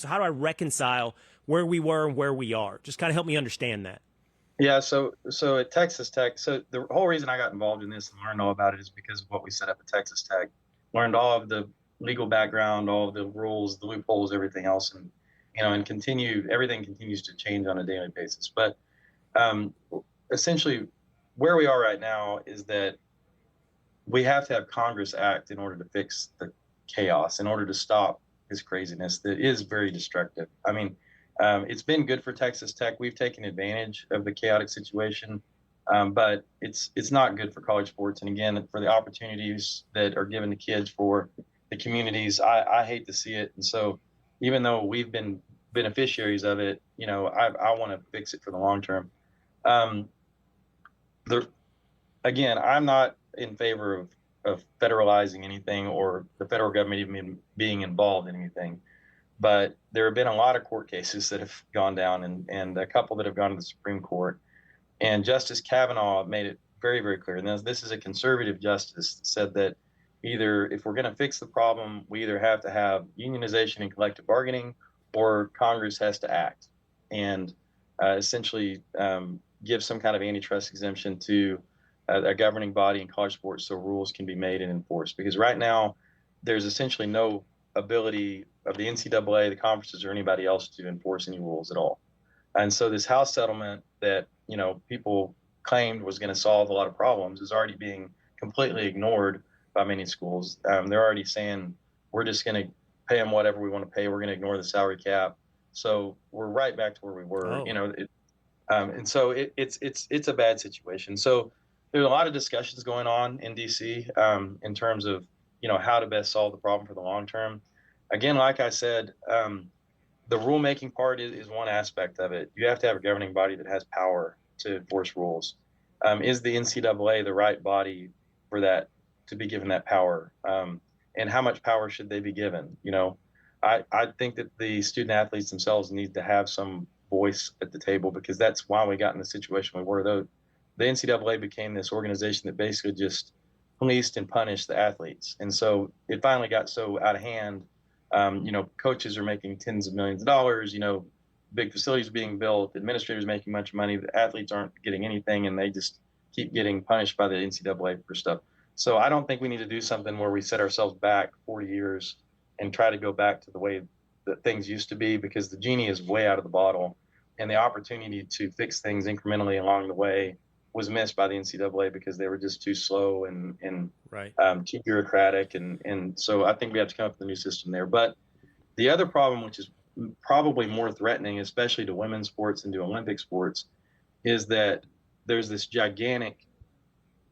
So how do I reconcile where we were and where we are? Just kind of help me understand that. Yeah, so at Texas Tech, so the whole reason I got involved in this and learned all about it is because of what we set up at Texas Tech. Learned all of the legal background, all of the rules, the loopholes, everything else, and everything continues to change on a daily basis. But um, essentially, where we are right now is that we have to have Congress act in order to fix the chaos, in order to stop this craziness that is very destructive. I mean, it's been good for Texas Tech. We've taken advantage of the chaotic situation, but it's not good for college sports. And again, for the opportunities that are given to kids, for the communities, I hate to see it. And so, even though we've been beneficiaries of it, I want to fix it for the long term. Um, the Again, I'm not in favor of federalizing anything or the federal government even being involved in anything. But there have been a lot of court cases that have gone down and a couple that have gone to the Supreme Court. And Justice Kavanaugh made it very, very clear. And this is a conservative justice that said that either if we're going to fix the problem, we either have to have unionization and collective bargaining or Congress has to act and essentially give some kind of antitrust exemption to a governing body in college sports so rules can be made and enforced. Because right now, there's essentially no ability of the NCAA, the conferences, or anybody else to enforce any rules at all. And so this House settlement that people claimed was going to solve a lot of problems is already being completely ignored by many schools. They're already saying we're just going to pay them whatever we want to pay. We're going to ignore the salary cap. So we're right back to where we were. Oh, And so it's a bad situation. So there's a lot of discussions going on in DC in terms of how to best solve the problem for the long term. Again, like I said, the rulemaking part is one aspect of it. You have to have a governing body that has power to enforce rules. Is the NCAA the right body for that to be given that power? And how much power should they be given? I think that the student athletes themselves need to have some voice at the table because that's why we got in the situation we were. Though the NCAA became this organization that basically just policed and punished the athletes, and so it finally got so out of hand. Coaches are making tens of millions of dollars. Big facilities being built, administrators making much money. The athletes aren't getting anything, and they just keep getting punished by the NCAA for stuff. So I don't think we need to do something where we set ourselves back 40 years and try to go back to the way that things used to be because the genie is way out of the bottle, and the opportunity to fix things incrementally along the way was missed by the NCAA because they were just too slow and right. too bureaucratic. And so I think we have to come up with a new system there. But the other problem, which is probably more threatening, especially to women's sports and to Olympic sports, is that there's this gigantic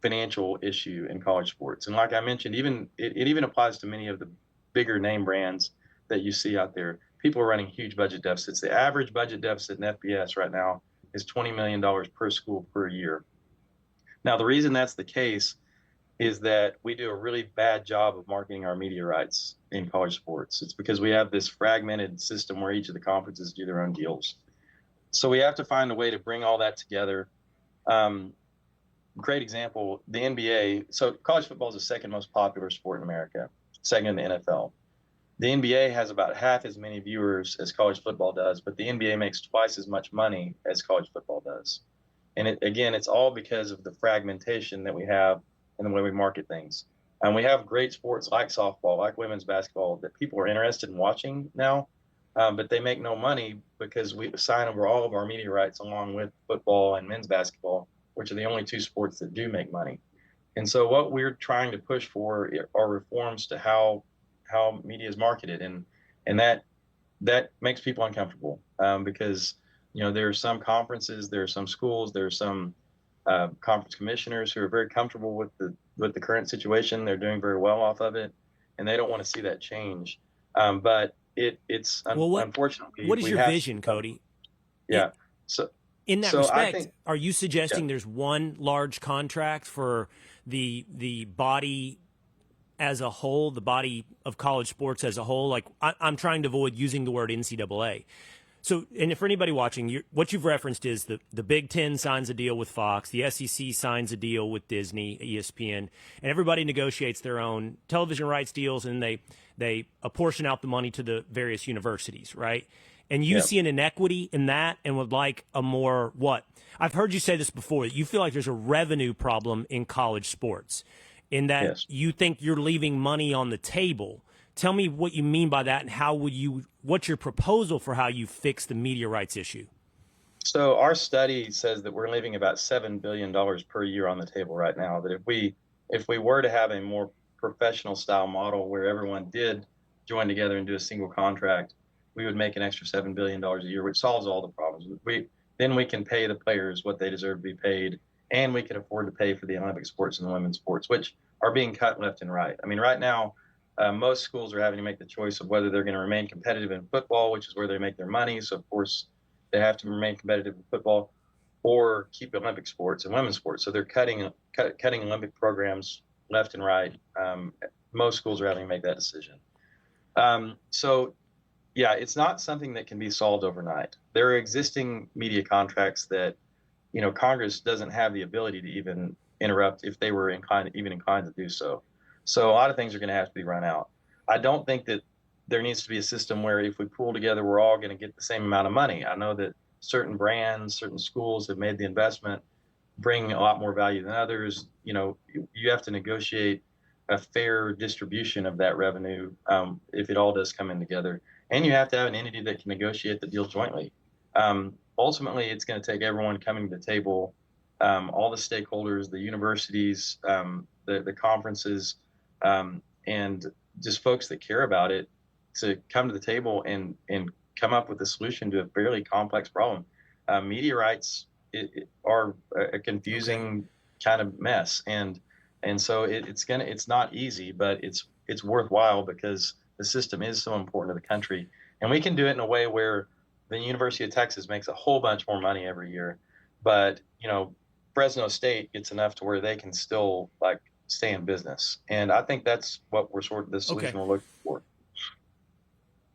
financial issue in college sports. And like I mentioned, it even applies to many of the bigger name brands that you see out there. People are running huge budget deficits. The average budget deficit in FBS right now is $20 million per school per year. Now, the reason that's the case is that we do a really bad job of marketing our media rights in college sports. It's because we have this fragmented system where each of the conferences do their own deals. So we have to find a way to bring all that together. Great example, the NBA. So college football is the second most popular sport in America, second in the NFL. The NBA has about half as many viewers as college football does, but the NBA makes twice as much money as college football does. And it's all because of the fragmentation that we have in the way we market things. And we have great sports like softball, like women's basketball, that people are interested in watching now, but they make no money because we sign over all of our media rights along with football and men's basketball, which are the only two sports that do make money. And so what we're trying to push for are reforms to how media is marketed, and that makes people uncomfortable because there are some conferences, there are some schools, there are some conference commissioners who are very comfortable with the current situation. They're doing very well off of it, and they don't want to see that change. But Well, unfortunately what is we your have vision, Cody? yeah. So In that so I respect, think are you yeah. suggesting there's one large contract for the body as a whole, the body of college sports as a whole? Like I'm trying to avoid using the word NCAA. So, and for anybody watching, what you've referenced is the Big Ten signs a deal with Fox, the SEC signs a deal with Disney, ESPN, and everybody negotiates their own television rights deals, and they apportion out the money to the various universities, right? And you see an inequity in that, and would like a more what? I've heard you say this before. You feel like there's a revenue problem in college sports, in that you think you're leaving money on the table. Tell me what you mean by that, and what's your proposal for how you fix the media rights issue? So our study says that we're leaving about $7 billion per year on the table right now. That if we were to have a more professional style model where everyone did join together and do a single contract, we would make an extra $7 billion a year, which solves all the problems. Then we can pay the players what they deserve to be paid, and we can afford to pay for the Olympic sports and the women's sports, which are being cut left and right. I mean, right now, most schools are having to make the choice of whether they're going to remain competitive in football, which is where they make their money. So, of course, they have to remain competitive in football, or keep Olympic sports and women's sports. So they're cutting Olympic programs left and right. Most schools are having to make that decision. Yeah, it's not something that can be solved overnight. There are existing media contracts that, Congress doesn't have the ability to even interrupt if they were inclined to do so. So a lot of things are going to have to be run out. I don't think that there needs to be a system where if we pool together, we're all going to get the same amount of money. I know that certain brands, certain schools have made the investment, bring a lot more value than others. You have to negotiate a fair distribution of that revenue if it all does come in together. And you have to have an entity that can negotiate the deal jointly. Ultimately, it's going to take everyone coming to the table, all the stakeholders, the universities, the conferences, and just folks that care about it, to come to the table and come up with a solution to a fairly complex problem. Media rights are a confusing kind of mess, and so it's not easy, but it's worthwhile because the system is so important to the country, and we can do it in a way where the University of Texas makes a whole bunch more money every year, but Fresno State gets enough to where they can still stay in business, and I think that's what the solution we're looking for.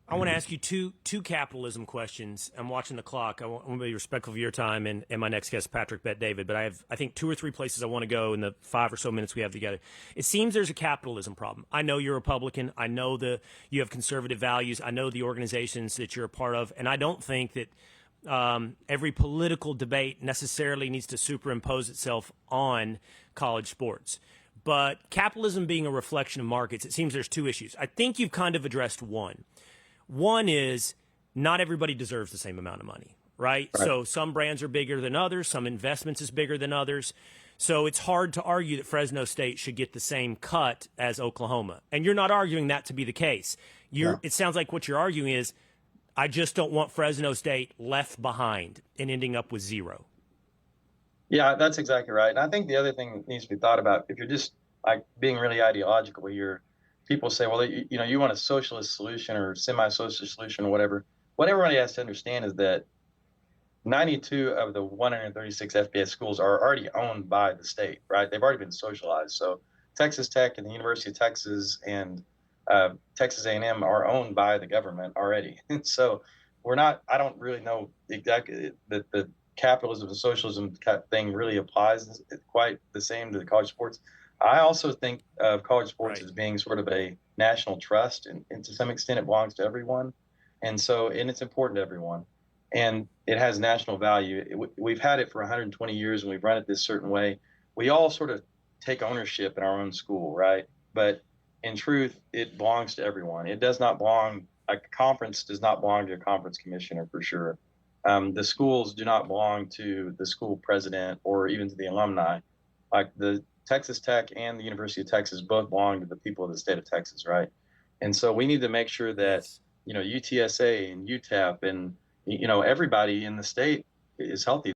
I want to ask you two capitalism questions. I'm watching the clock. I want to be respectful of your time and my next guest, Patrick Bet-David. But I think 2 or 3 places I want to go in the 5 or so minutes we have together. It seems there's a capitalism problem. I know you're a Republican. I know you have conservative values. I know the organizations that you're a part of. And I don't think that every political debate necessarily needs to superimpose itself on college sports. But capitalism being a reflection of markets, it seems there's 2 issues. I think you've kind of addressed one. One is not everybody deserves the same amount of money, right? So some brands are bigger than others. Some investments is bigger than others. So it's hard to argue that Fresno State should get the same cut as Oklahoma. And you're not arguing that to be the case. It sounds like what you're arguing is, I just don't want Fresno State left behind and ending up with 0. Yeah, that's exactly right. And I think the other thing that needs to be thought about, if you're just being really ideological here, people say, well, you want a socialist solution or semi-socialist solution or whatever. What everybody has to understand is that 92 of the 136 FBS schools are already owned by the state, right? They've already been socialized. So Texas Tech and the University of Texas and Texas A&M are owned by the government already. And so I don't really know exactly that the capitalism and socialism thing really applies quite the same to the college sports. I also think of college sports as being sort of a national trust, and to some extent it belongs to everyone. And it's important to everyone. And it has national value. We've had it for 120 years, and we've run it this certain way. We all sort of take ownership in our own school, right? But in truth, it belongs to everyone. It does not belong, a conference does not belong to a conference commissioner for sure. The schools do not belong to the school president or even to the alumni. The Texas Tech and the University of Texas both belong to the people of the state of Texas, right? And so we need to make sure that, UTSA and UTEP and, everybody in the state is healthy.